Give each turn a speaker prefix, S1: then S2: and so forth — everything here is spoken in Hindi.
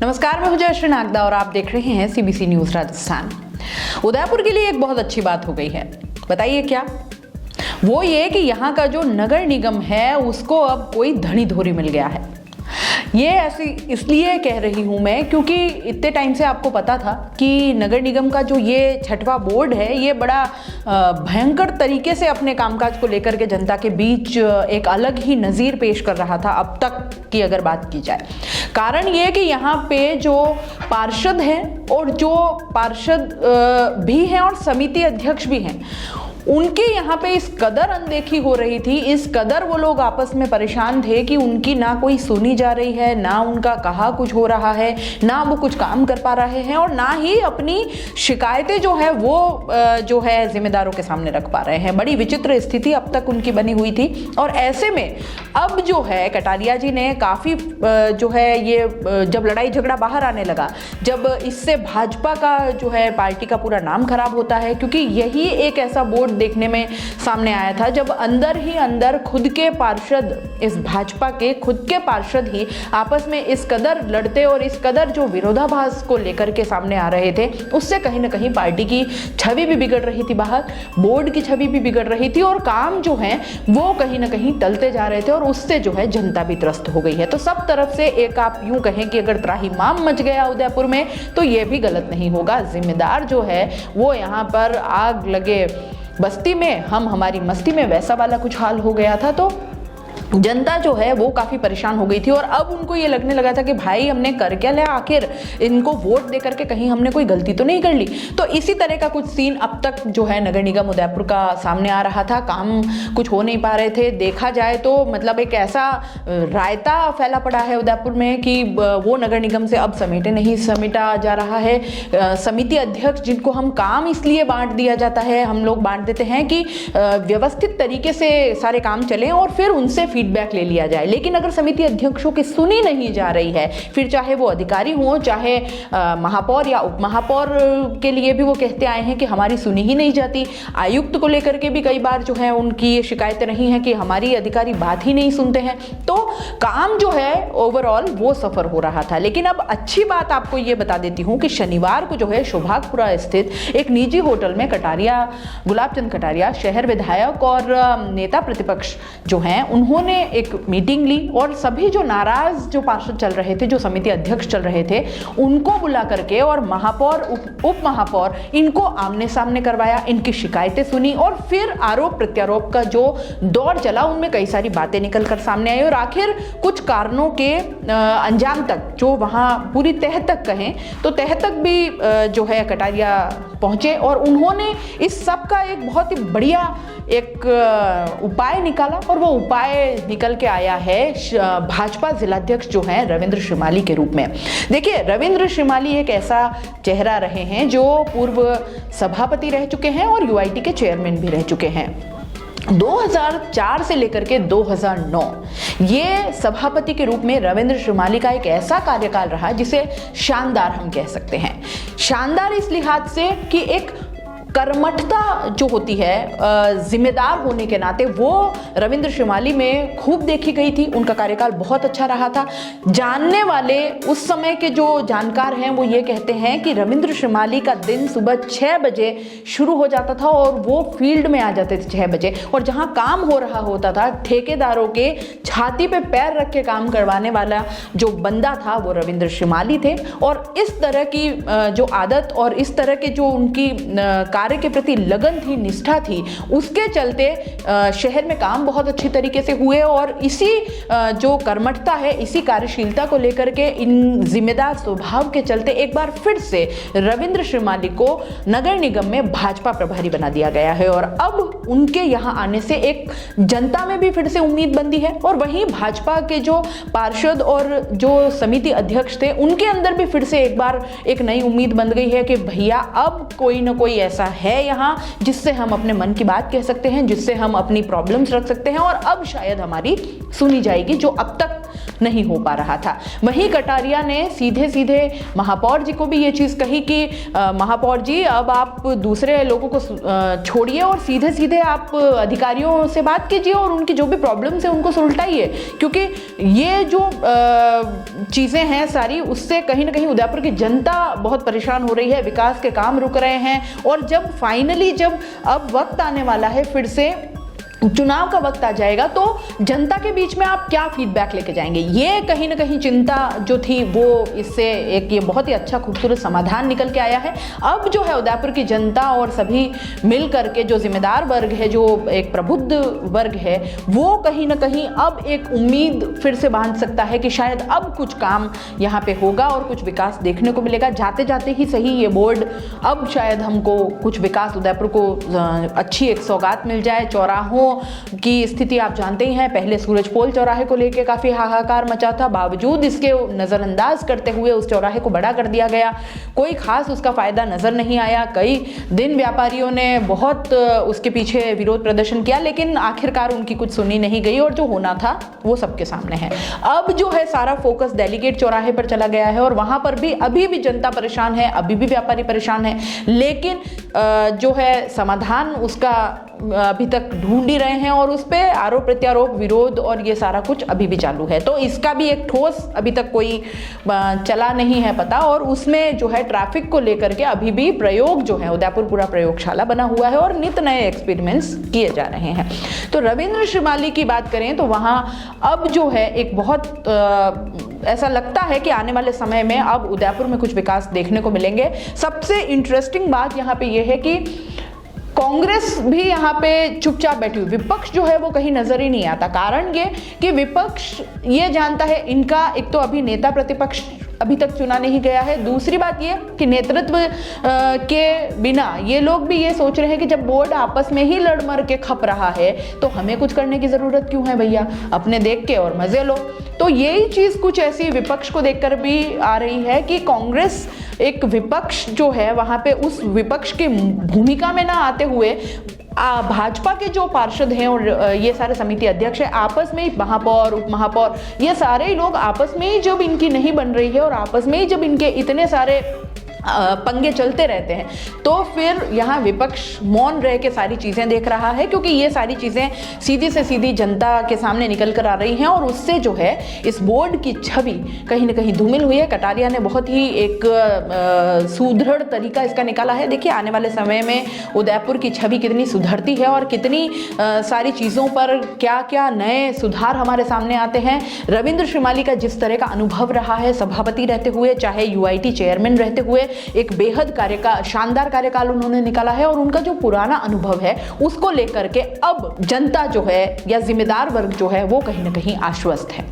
S1: नमस्कार, मैं हूं जयश्री नागदा और आप देख रहे हैं सीबीसी न्यूज राजस्थान। उदयपुर के लिए एक बहुत अच्छी बात हो गई है। बताइए क्या? वो ये कि यहाँ का जो नगर निगम है उसको अब कोई धनी धोरी मिल गया है। ये ऐसी इसलिए कह रही हूँ मैं क्योंकि इतने टाइम से आपको पता था कि नगर निगम का जो ये छठवां बोर्ड है ये बड़ा भयंकर तरीके से अपने कामकाज को लेकर के जनता के बीच एक अलग ही नज़ीर पेश कर रहा था अब तक की अगर बात की जाए। कारण ये कि यहाँ पे जो पार्षद हैं और जो पार्षद भी हैं और समिति अध्यक्ष भी हैं, उनके यहाँ पे इस कदर अनदेखी हो रही थी, इस कदर वो लोग आपस में परेशान थे कि उनकी ना कोई सुनी जा रही है, ना उनका कहा कुछ हो रहा है, ना वो कुछ काम कर पा रहे हैं और ना ही अपनी शिकायतें जो है वो जो है जिम्मेदारों के सामने रख पा रहे हैं। बड़ी विचित्र स्थिति अब तक उनकी बनी हुई थी और ऐसे में अब जो है कटारिया जी ने काफ़ी जो है ये जब लड़ाई झगड़ा बाहर आने लगा, जब इससे भाजपा का जो है पार्टी का पूरा नाम खराब होता है, क्योंकि यही एक ऐसा बोर्ड देखने में सामने आया था जब अंदर ही अंदर खुद के पार्षद, इस भाजपा के खुद के पार्षद ही आपस में इस कदर लड़ते और इस कदर जो विरोधाभास को लेकर के सामने आ रहे थे, उससे कहीं ना कहीं पार्टी की छवि भी बिगड़ रही थी, बाहर बोर्ड की छवि भी बिगड़ रही थी और काम जो है वो कहीं ना कहीं टलते जा रहे थे और उससे जो है जनता भी त्रस्त हो गई है। तो सब तरफ से एक आप यूं कहें कि अगर त्राहिमाम मच गया उदयपुर में तो ये भी गलत नहीं होगा। जिम्मेदार जो है वो यहाँ पर आग लगे बस्ती में हम हमारी मस्ती में वैसा वाला कुछ हाल हो गया था। तो जनता जो है वो काफ़ी परेशान हो गई थी और अब उनको ये लगने लगा था कि भाई हमने कर क्या लिया, आखिर इनको वोट दे करके कहीं हमने कोई गलती तो नहीं कर ली। तो इसी तरह का कुछ सीन अब तक जो है नगर निगम उदयपुर का सामने आ रहा था। काम कुछ हो नहीं पा रहे थे। देखा जाए तो मतलब एक ऐसा रायता फैला पड़ा है उदयपुर में कि वो नगर निगम से अब समेटा जा रहा है। समिति अध्यक्ष जिनको हम काम इसलिए बांट दिया जाता है, हम लोग बांट देते हैं कि व्यवस्थित तरीके से सारे काम चलें और फिर उनसे फीडबैक ले लिया जाए। लेकिन अगर समिति अध्यक्षों की सुनी नहीं जा रही है, फिर चाहे वो अधिकारी हो, चाहे महापौर या उप महापौर के लिए भी वो कहते आए हैं कि हमारी सुनी ही नहीं जाती। आयुक्त को लेकर के भी कई बार जो है उनकी शिकायतें रही हैं कि हमारी अधिकारी बात ही नहीं सुनते हैं। तो काम जो है ओवरऑल वो सफर हो रहा था। लेकिन अब अच्छी बात आपको ये बता देती हूँ कि शनिवार को जो है शोभागपुरा स्थित एक निजी होटल में गुलाब चंद कटारिया, शहर विधायक और नेता प्रतिपक्ष जो हैं उन्होंने एक मीटिंग ली और सभी जो नाराज जो पार्षद चल रहे थे, जो समिति अध्यक्ष चल रहे थे, उनको बुला करके और महापौर उप महापौर इनको आमने सामने करवाया, इनकी शिकायतें सुनी और फिर आरोप प्रत्यारोप का जो दौर चला उनमें कई सारी बातें निकल कर सामने आई और आखिर कुछ कारणों के अंजाम तक जो वहां पूरी तह तक कहें तो तह तक भी जो है कटारिया पहुंचे और उन्होंने इस सब का एक बहुत ही बढ़िया एक उपाय निकाला और वो उपाय निकल के आया है भाजपा जिलाध्यक्ष जो हैं रविंद्र श्रीमाली के रूप में। देखिए, रविंद्र श्रीमाली एक ऐसा चेहरा रहे हैं जो पूर्व सभापति रह चुके हैं और यूआईटी के चेयरमैन भी रह चुके हैं। 2004 से लेकर के 2009 ये सभापति के रूप में रविंद्र श्रीमाली का एक ऐसा कार्यकाल रहा जिसे शानदार हम कह सकते हैं। शानदार इस लिहाज से कि एक कर्मठता जो होती है जिम्मेदार होने के नाते वो रविंद्र श्रीमाली में खूब देखी गई थी। उनका कार्यकाल बहुत अच्छा रहा था। जानने वाले उस समय के जो जानकार हैं वो ये कहते हैं कि रविंद्र श्रीमाली का दिन सुबह 6 बजे शुरू हो जाता था और वो फील्ड में आ जाते थे 6 बजे और जहां काम हो रहा होता था ठेकेदारों के छाती पे पैर रख के काम करवाने वाला जो बंदा था वो रविंद्र श्रीमाली थे। और इस तरह की जो आदत और इस तरह के जो उनकी कार्य के प्रति लगन थी, निष्ठा थी, उसके चलते शहर में काम बहुत अच्छी तरीके से हुए और इसी जो कर्मठता है, इसी कार्यशीलता को लेकर के, इन जिम्मेदार स्वभाव के चलते एक बार फिर से रविंद्र श्रीमाली को नगर निगम में भाजपा प्रभारी बना दिया गया है और अब उनके यहाँ आने से एक जनता में भी फिर से उम्मीद बंधी है और वहीं भाजपा के जो पार्षद और जो समिति अध्यक्ष थे उनके अंदर भी फिर से एक बार एक नई उम्मीद बन गई है कि भैया अब कोई ना कोई ऐसा है यहाँ जिससे हम अपने मन की बात कह सकते हैं, जिससे हम अपनी प्रॉब्लम्स रख सकते हैं और अब शायद हमारी सुनी जाएगी, जो अब तक नहीं हो पा रहा था। वहीं कटारिया ने सीधे सीधे महापौर जी को भी ये चीज़ कही कि महापौर जी अब आप दूसरे लोगों को छोड़िए और सीधे सीधे आप अधिकारियों से बात कीजिए और उनकी जो भी प्रॉब्लम्स है उनको सुलझाइए, क्योंकि ये जो चीज़ें हैं सारी उससे कहीं ना कहीं उदयपुर की जनता बहुत परेशान हो रही है, विकास के काम रुक रहे हैं। और जब फाइनली जब अब वक्त आने वाला है, फिर से चुनाव का वक्त आ जाएगा, तो जनता के बीच में आप क्या फीडबैक लेके जाएंगे, ये कहीं ना कहीं चिंता जो थी वो इससे एक ये बहुत ही अच्छा खूबसूरत समाधान निकल के आया है। अब जो है उदयपुर की जनता और सभी मिल करके जो जिम्मेदार वर्ग है, जो एक प्रबुद्ध वर्ग है, वो कहीं ना कहीं अब एक उम्मीद फिर से बांध सकता है कि शायद अब कुछ काम यहाँ पे होगा और कुछ विकास देखने को मिलेगा। जाते जाते ही सही ये बोर्ड अब शायद हमको कुछ विकास उदयपुर को अच्छी एक सौगात मिल जाए। चौराहों की स्थिति आप जानते ही हैं, पहले सूरजपोल चौराहे को लेकर काफी हाहाकार मचा था, बावजूद इसके नजरअंदाज करते हुए उस चौराहे को बड़ा कर दिया गया, कोई खास उसका फायदा नजर नहीं आया। कई दिन व्यापारियों ने बहुत उसके पीछे विरोध प्रदर्शन किया, लेकिन आखिरकार उनकी कुछ सुनी नहीं गई और जो होना था वो सबके सामने है। अब जो है सारा फोकस डेलीगेट चौराहे पर चला गया है और वहां पर भी अभी भी जनता परेशान है, अभी भी व्यापारी परेशान है, लेकिन जो है समाधान उसका अभी तक ढूंढ ही रहे हैं और उस पे आरोप प्रत्यारोप, विरोध और ये सारा कुछ अभी भी चालू है। तो इसका भी एक ठोस अभी तक कोई चला नहीं है पता, और उसमें जो है ट्रैफिक को लेकर के अभी भी प्रयोग जो है, उदयपुर पूरा प्रयोगशाला बना हुआ है और नित नए एक्सपेरिमेंट्स किए जा रहे हैं। तो रविंद्र श्रीमाली की बात करें तो वहाँ अब जो है एक बहुत ऐसा लगता है कि आने वाले समय में अब उदयपुर में कुछ विकास देखने को मिलेंगे। सबसे इंटरेस्टिंग बात यहाँ पे ये है कि कांग्रेस भी यहाँ पे चुपचाप बैठी हुई, विपक्ष जो है वो कहीं नजर ही नहीं आता। कारण ये कि विपक्ष ये जानता है इनका एक तो अभी नेता प्रतिपक्ष अभी तक चुना नहीं गया है, दूसरी बात ये कि नेतृत्व के बिना ये लोग भी ये सोच रहे हैं कि जब बोर्ड आपस में ही लड़ मर के खप रहा है तो हमें कुछ करने की जरूरत क्यों है भैया, अपने देख के और मजे लो। तो यही चीज कुछ ऐसी विपक्ष को देखकर भी आ रही है कि कांग्रेस एक विपक्ष जो है वहां पे उस विपक्ष की भूमिका में ना आते हुए भाजपा के जो पार्षद हैं और ये सारे समिति अध्यक्ष हैं, आपस में ही महापौर, उप महापौर, ये सारे ही लोग आपस में ही जब इनकी नहीं बन रही है और आपस में ही जब इनके इतने सारे पंगे चलते रहते हैं, तो फिर यहाँ विपक्ष मौन रह के सारी चीज़ें देख रहा है, क्योंकि ये सारी चीज़ें सीधी से सीधी जनता के सामने निकल कर आ रही हैं और उससे जो है इस बोर्ड की छवि कहीं ना कहीं धूमिल हुई है। कटारिया ने बहुत ही एक सुदृढ़ तरीका इसका निकाला है। देखिए आने वाले समय में उदयपुर की छवि कितनी सुधरती है और कितनी सारी चीज़ों पर क्या क्या नए सुधार हमारे सामने आते हैं। रविंद्र श्रीमाली का जिस तरह का अनुभव रहा है सभापति रहते हुए, चाहे UIT चेयरमैन रहते हुए, एक बेहद शानदार कार्यकाल उन्होंने निकाला है और उनका जो पुराना अनुभव है उसको लेकर के अब जनता जो है या जिम्मेदार वर्ग जो है वो कहीं ना कहीं आश्वस्त है।